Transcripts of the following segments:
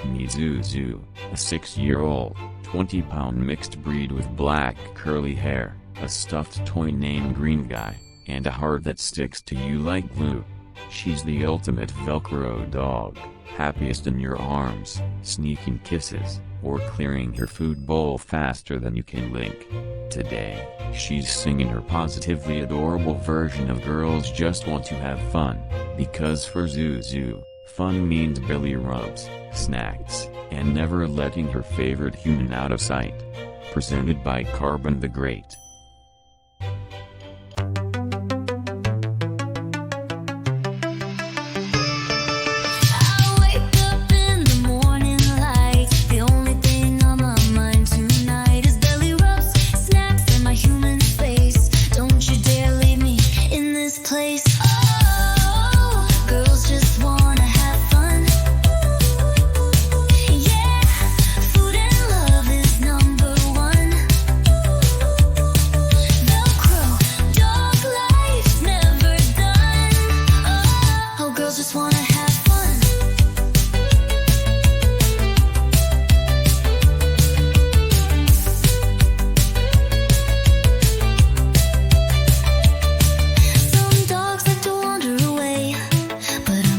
Meet Zuzu, a 6-year-old, 20-pound mixed breed with black curly hair, a stuffed toy named Green Guy, and a heart that sticks to you like glue. She's the ultimate Velcro dog, happiest in your arms, sneaking kisses, or clearing her food bowl faster than you can blink. Today, she's singing her positively adorable version of Girls Just Want to Have Fun, because for Zuzu, fun means belly rubs, snacks, and never letting her favorite human out of sight. Presented by Karbon the Great.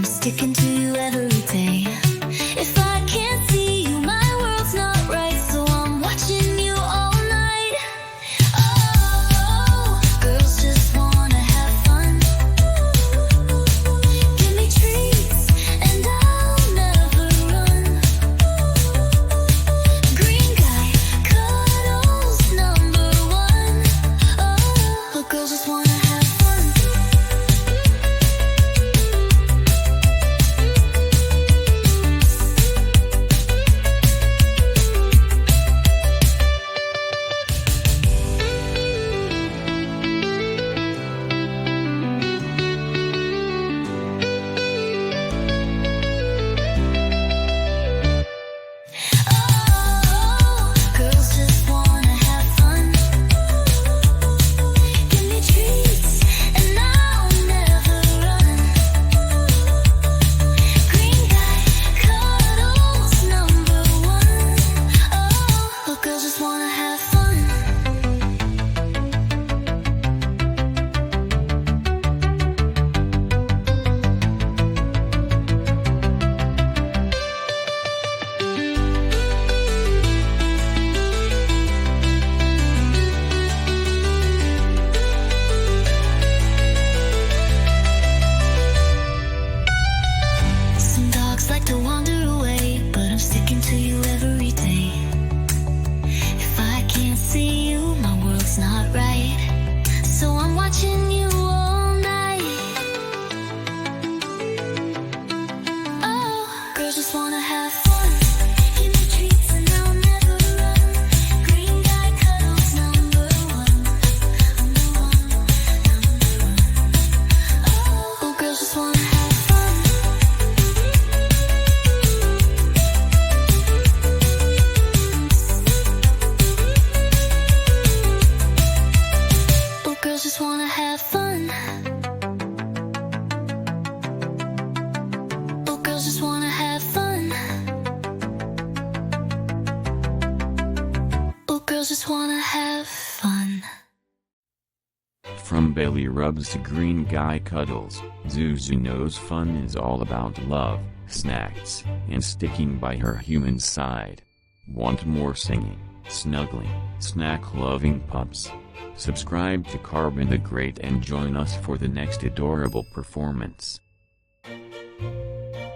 Sticking to you every day. If I can't see you, my world's not right, so I'm watching you all night. Oh, girls just wanna have fun. Give me treats and I'll never run. Green Guy, Cuddles #1. Oh, girls just wanna have fun. Like to wander away, but I'm sticking to you every day. If I can't see you, my world's not right, so I'm watching you all night. Oh, girls just wanna have fun. Give me treats and I'll never run. Green Guy, Cuddles #1. Oh, girls just wanna have fun. Girls just wanna have fun. Oh, girls just wanna have fun. Oh, girls just wanna have fun. From belly rubs to Green Guy Cuddles, Zuzu knows fun is all about love, snacks, and sticking by her human side. Want more singing, snuggling, snack-loving pups? Subscribe to Karbon the Great and join us for the next adorable performance.